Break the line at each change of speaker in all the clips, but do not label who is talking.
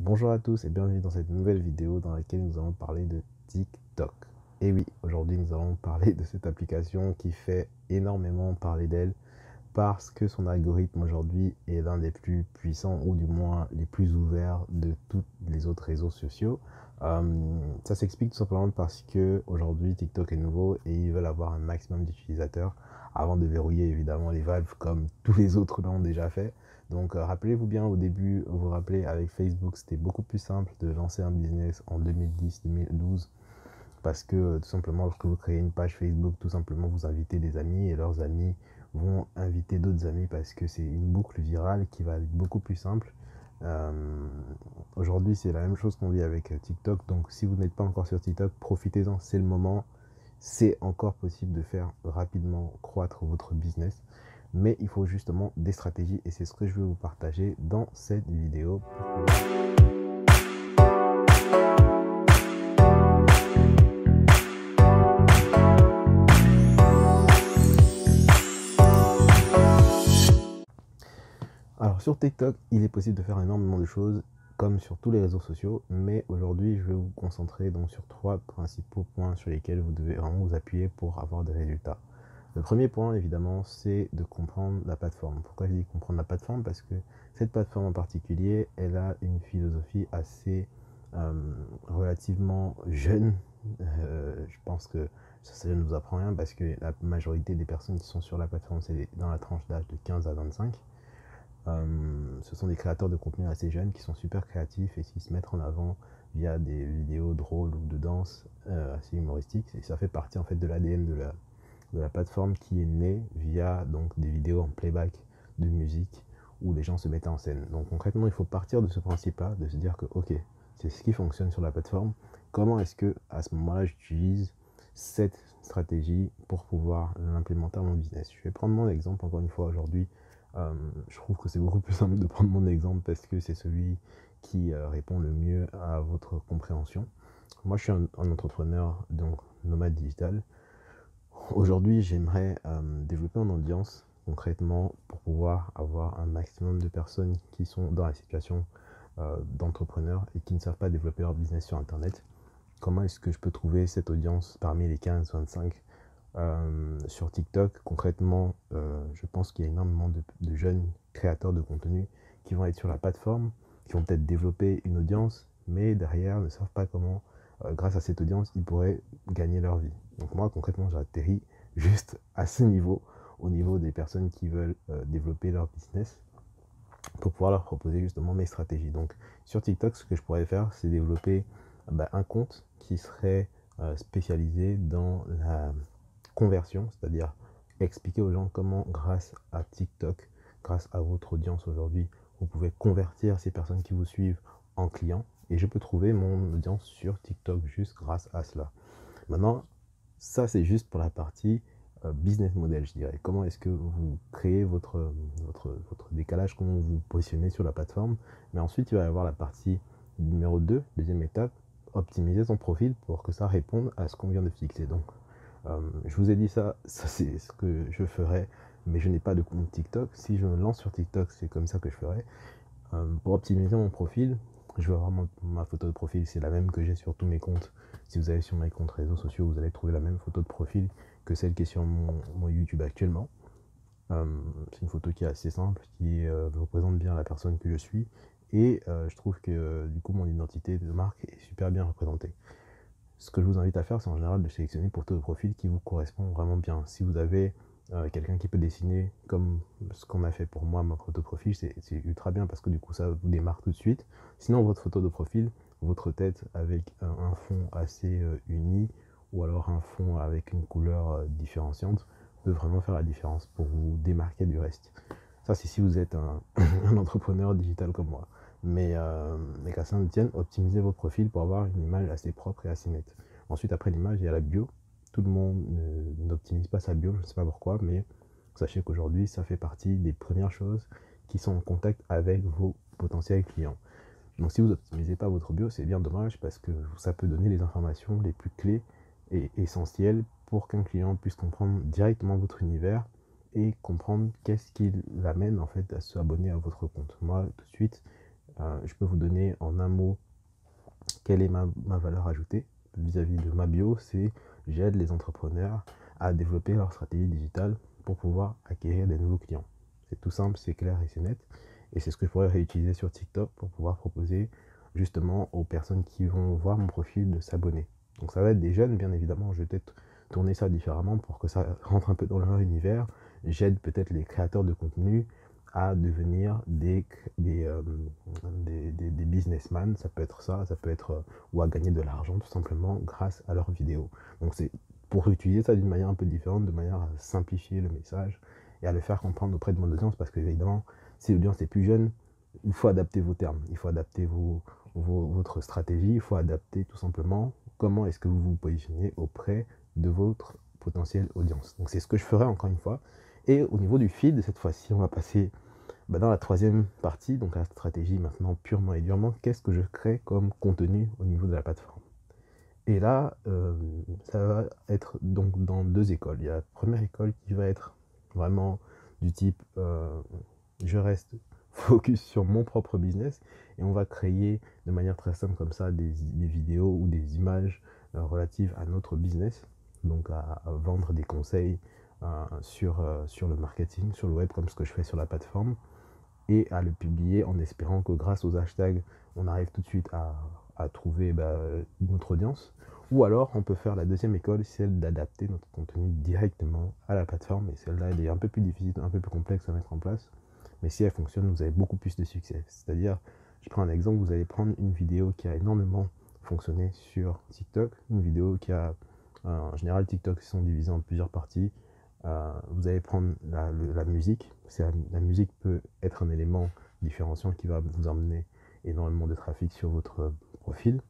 Bonjour à tous et bienvenue dans cette nouvelle vidéo dans laquelle nous allons parler de TikTok. Et oui, aujourd'hui nous allons parler de cette application qui fait énormément parler d'elle parce que son algorithme aujourd'hui est l'un des plus puissants ou du moins les plus ouverts de tous les autres réseaux sociaux. Ça s'explique tout simplement parce que aujourd'hui TikTok est nouveau et ils veulent avoir un maximum d'utilisateurs avant de verrouiller évidemment les valves comme tous les autres l'ont déjà fait. Donc rappelez-vous bien au début, vous vous rappelez avec Facebook c'était beaucoup plus simple de lancer un business en 2010-2012 parce que tout simplement lorsque vous créez une page Facebook, tout simplement vous invitez des amis et leurs amis vont inviter d'autres amis parce que c'est une boucle virale qui va être beaucoup plus simple. Euh, Aujourd'hui c'est la même chose qu'on vit avec TikTok, donc si vous n'êtes pas encore sur TikTok, profitez-en, c'est le moment. C'est encore possible de faire rapidement croître votre business, mais il faut justement des stratégies et c'est ce que je vais vous partager dans cette vidéo. Alors sur TikTok, il est possible de faire énormément de choses comme sur tous les réseaux sociaux, mais aujourd'hui je vais vous concentrer donc sur trois principaux points sur lesquels vous devez vraiment vous appuyer pour avoir des résultats. Le premier point évidemment c'est de comprendre la plateforme. Pourquoi je dis comprendre la plateforme? Parce que cette plateforme en particulier, elle a une philosophie assez euh, relativement jeune. Je pense que ça ne nous apprend rien parce que la majorité des personnes qui sont sur la plateforme c'est dans la tranche d'âge de 15 à 25. Ce sont des créateurs de contenu assez jeunes qui sont super créatifs et qui se mettent en avant via des vidéos drôles ou de danse assez humoristiques. Et ça fait partie en fait de l'ADN de la plateforme qui est née via donc des vidéos en playback de musique où les gens se mettaient en scène. Donc concrètement, il faut partir de ce principe-là, de se dire que ok, c'est ce qui fonctionne sur la plateforme. Comment est-ce que à ce moment-là, j'utilise cette stratégie pour pouvoir l'implémenter dans mon business? Je vais prendre mon exemple encore une fois aujourd'hui. Je trouve que c'est beaucoup plus simple de prendre mon exemple parce que c'est celui qui répond le mieux à votre compréhension. Moi, je suis un entrepreneur, donc nomade digital. Aujourd'hui, j'aimerais développer une audience concrètement pour pouvoir avoir un maximum de personnes qui sont dans la situation d'entrepreneurs et qui ne savent pas développer leur business sur Internet. Comment est-ce que je peux trouver cette audience parmi les 15-25 sur TikTok? Concrètement, je pense qu'il y a énormément de jeunes créateurs de contenu qui vont être sur la plateforme, qui vont peut-être développer une audience, mais derrière ne savent pas comment, grâce à cette audience, ils pourraient gagner leur vie. Donc moi, concrètement, j'atterris juste à ce niveau, au niveau des personnes qui veulent développer leur business, pour pouvoir leur proposer justement mes stratégies. Donc sur TikTok, ce que je pourrais faire, c'est développer un compte qui serait spécialisé dans la conversion, c'est-à-dire expliquer aux gens comment, grâce à TikTok, grâce à votre audience aujourd'hui, vous pouvez convertir ces personnes qui vous suivent en clients. Et je peux trouver mon audience sur TikTok juste grâce à cela. Maintenant, ça c'est juste pour la partie business model, je dirais. Comment est-ce que vous créez votre décalage, comment vous vous positionnez sur la plateforme. Mais ensuite, il va y avoir la partie numéro 2, deuxième étape, optimiser son profil pour que ça réponde à ce qu'on vient de fixer. Donc, je vous ai dit ça c'est ce que je ferais, mais je n'ai pas de compte TikTok. Si je me lance sur TikTok, c'est comme ça que je ferais. Pour optimiser mon profil, je vais avoir ma photo de profil, c'est la même que j'ai sur tous mes comptes. Si vous allez sur mes comptes réseaux sociaux, vous allez trouver la même photo de profil que celle qui est sur mon YouTube actuellement. C'est une photo qui est assez simple, qui représente bien la personne que je suis. Et je trouve que du coup mon identité de marque est super bien représentée. Ce que je vous invite à faire, c'est en général de sélectionner une photo de profil qui vous correspond vraiment bien. Si vous avez quelqu'un qui peut dessiner comme ce qu'on a fait pour moi, ma photo de profil, c'est ultra bien parce que du coup ça vous démarque tout de suite. Sinon, votre photo de profil, votre tête avec un fond assez uni ou alors un fond avec une couleur différenciante peut vraiment faire la différence pour vous démarquer du reste. Ça, c'est si vous êtes un entrepreneur digital comme moi. Mais qu'à ça ne tienne, optimisez vos profils pour avoir une image assez propre et assez nette. Ensuite, après l'image, il y a la bio. Tout le monde n'optimise pas sa bio, je ne sais pas pourquoi, mais sachez qu'aujourd'hui, ça fait partie des premières choses qui sont en contact avec vos potentiels clients. Donc si vous n'optimisez pas votre bio, c'est bien dommage parce que ça peut donner les informations les plus clés et essentielles pour qu'un client puisse comprendre directement votre univers et comprendre qu'est-ce qui l'amène en fait à s'abonner à votre compte. Moi, tout de suite, je peux vous donner en un mot quelle est ma valeur ajoutée vis-à-vis de ma bio. C'est j'aide les entrepreneurs à développer leur stratégie digitale pour pouvoir acquérir des nouveaux clients. C'est tout simple, c'est clair et c'est net. Et c'est ce que je pourrais réutiliser sur TikTok pour pouvoir proposer justement aux personnes qui vont voir mon profil de s'abonner. Donc ça va être des jeunes, bien évidemment. Je vais peut-être tourner ça différemment pour que ça rentre un peu dans leur univers. J'aide peut-être les créateurs de contenu à devenir des businessmen. Ça peut être ça, ça peut être ou à gagner de l'argent tout simplement grâce à leurs vidéos. Donc c'est pour utiliser ça d'une manière un peu différente, de manière à simplifier le message et à le faire comprendre auprès de mon audience, parce que évidemment, si l'audience est plus jeune, il faut adapter vos termes, il faut adapter votre stratégie, il faut adapter tout simplement comment est-ce que vous vous positionnez auprès de votre potentielle audience. Donc c'est ce que je ferai encore une fois. Et au niveau du feed, cette fois-ci, on va passer dans la troisième partie, donc la stratégie maintenant purement et durement. Qu'est-ce que je crée comme contenu au niveau de la plateforme? Et là, ça va être donc dans deux écoles. Il y a la première école qui va être vraiment du type je reste focus sur mon propre business et on va créer de manière très simple comme ça des vidéos ou des images relatives à notre business, donc à vendre des conseils sur le marketing, sur le web, comme ce que je fais sur la plateforme, et à le publier en espérant que grâce aux hashtags, on arrive tout de suite à trouver notre audience. Ou alors, on peut faire la deuxième école, celle d'adapter notre contenu directement à la plateforme. Et celle-là, elle est un peu plus difficile, un peu plus complexe à mettre en place. Mais si elle fonctionne, vous avez beaucoup plus de succès. C'est-à-dire, je prends un exemple, vous allez prendre une vidéo qui a énormément fonctionné sur TikTok, une vidéo qui a, en général, TikTok sont divisés en plusieurs parties. Vous allez prendre la musique. La musique peut être un élément différenciant qui va vous emmener énormément de trafic sur votre profil.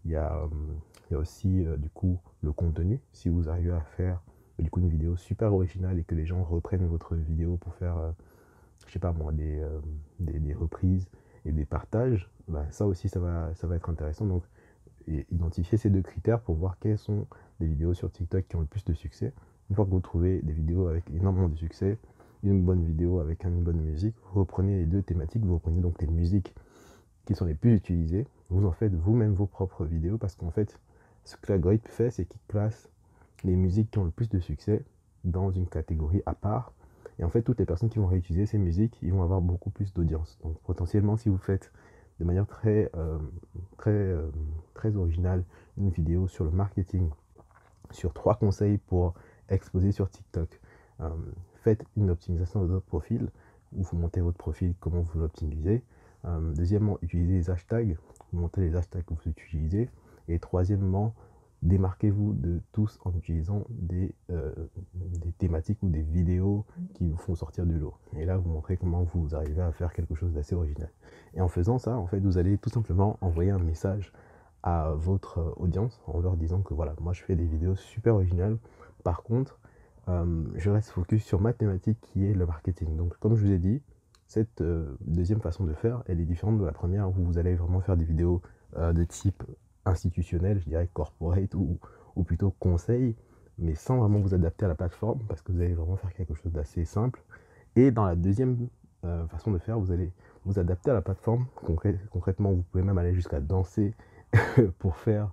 Il y a aussi du coup le contenu. Si vous arrivez à faire du coup une vidéo super originale et que les gens reprennent votre vidéo pour faire, je sais pas moi, des reprises et des partages, ça aussi ça va être intéressant. Donc identifier ces deux critères pour voir quelles sont les vidéos sur TikTok qui ont le plus de succès. Une fois que vous trouvez des vidéos avec énormément de succès, une bonne vidéo avec une bonne musique, vous reprenez les deux thématiques, vous reprenez donc les musiques qui sont les plus utilisées, vous en faites vous-même vos propres vidéos, parce qu'en fait, ce que l'algorithme fait, c'est qu'il classe les musiques qui ont le plus de succès dans une catégorie à part. Et en fait, toutes les personnes qui vont réutiliser ces musiques, ils vont avoir beaucoup plus d'audience. Donc potentiellement, si vous faites de manière très originale une vidéo sur le marketing, sur 3 conseils pour exposer sur TikTok, faites une optimisation de votre profil, où vous montez votre profil, comment vous l'optimisez. Deuxièmement, utilisez les hashtags, vous montez les hashtags que vous utilisez. Et troisièmement, démarquez-vous de tous en utilisant des thématiques ou des vidéos qui vous font sortir du lot. Et là, vous montrez comment vous arrivez à faire quelque chose d'assez original. Et en faisant ça, en fait, vous allez tout simplement envoyer un message à votre audience en leur disant que voilà, moi je fais des vidéos super originales. Par contre, je reste focus sur ma thématique qui est le marketing. Donc, comme je vous ai dit, cette deuxième façon de faire, elle est différente de la première, où vous allez vraiment faire des vidéos de type institutionnel, je dirais corporate ou plutôt conseil, mais sans vraiment vous adapter à la plateforme, parce que vous allez vraiment faire quelque chose d'assez simple. Et dans la deuxième façon de faire, vous allez vous adapter à la plateforme. Concrètement, vous pouvez même aller jusqu'à danser pour faire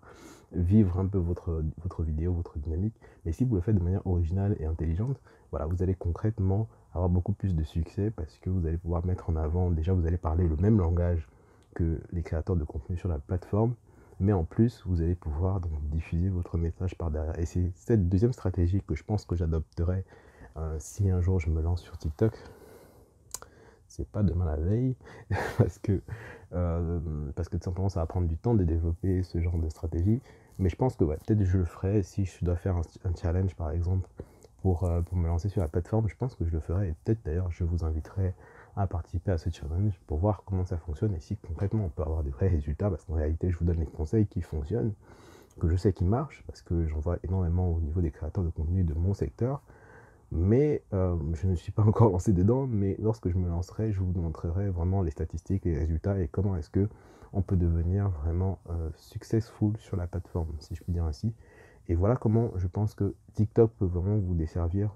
vivre un peu votre vidéo, votre dynamique. Mais si vous le faites de manière originale et intelligente, voilà, vous allez concrètement avoir beaucoup plus de succès, parce que vous allez pouvoir mettre en avant, déjà vous allez parler le même langage que les créateurs de contenu sur la plateforme, mais en plus vous allez pouvoir donc diffuser votre message par derrière. Et c'est cette deuxième stratégie que je pense que j'adopterai si un jour je me lance sur TikTok. C'est pas demain la veille, parce que tout simplement ça va prendre du temps de développer ce genre de stratégie. Mais je pense que ouais, peut-être je le ferai si je dois faire un challenge par exemple pour me lancer sur la plateforme. Je pense que je le ferai, et peut-être d'ailleurs je vous inviterai à participer à ce challenge pour voir comment ça fonctionne et si concrètement on peut avoir des vrais résultats, parce qu'en réalité je vous donne les conseils qui fonctionnent, que je sais qui marchent, parce que j'en vois énormément au niveau des créateurs de contenu de mon secteur. Mais je ne suis pas encore lancé dedans, mais lorsque je me lancerai, je vous montrerai vraiment les statistiques, les résultats et comment est-ce que on peut devenir vraiment successful sur la plateforme, si je puis dire ainsi. Et voilà comment je pense que TikTok peut vraiment vous desservir,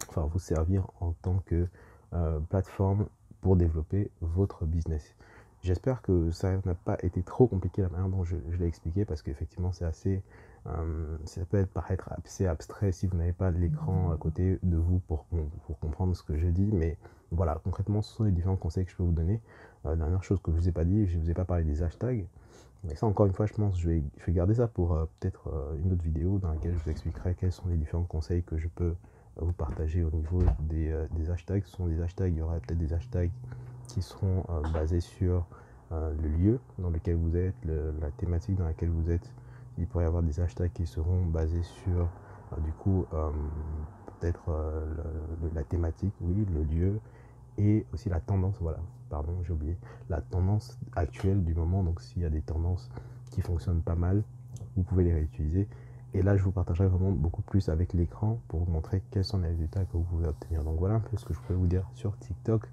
enfin vous servir en tant que plateforme pour développer votre business. J'espère que ça n'a pas été trop compliqué la manière dont je l'ai expliqué, parce qu'effectivement c'est assez, ça peut paraître assez abstrait si vous n'avez pas l'écran à côté de vous pour comprendre ce que je dis, mais voilà, concrètement ce sont les différents conseils que je peux vous donner. Dernière chose que je ne vous ai pas dit, je ne vous ai pas parlé des hashtags, mais ça encore une fois je pense que je vais garder ça pour peut-être une autre vidéo dans laquelle je vous expliquerai quels sont les différents conseils que je peux vous partager au niveau des hashtags. Ce sont des hashtags, il y aura peut-être des hashtags qui seront basés sur le lieu dans lequel vous êtes, la thématique dans laquelle vous êtes. Il pourrait y avoir des hashtags qui seront basés sur du coup peut-être la thématique, oui, le lieu, et aussi la tendance, voilà, pardon, j'ai oublié, la tendance actuelle du moment. Donc s'il y a des tendances qui fonctionnent pas mal, vous pouvez les réutiliser. Et là, je vous partagerai vraiment beaucoup plus avec l'écran pour vous montrer quels sont les résultats que vous pouvez obtenir. Donc voilà un peu ce que je pourrais vous dire sur TikTok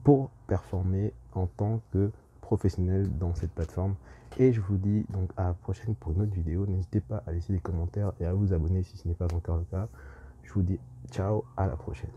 pour performer en tant que professionnel dans cette plateforme. Et je vous dis donc à la prochaine pour une autre vidéo. N'hésitez pas à laisser des commentaires et à vous abonner si ce n'est pas encore le cas. Je vous dis ciao, à la prochaine.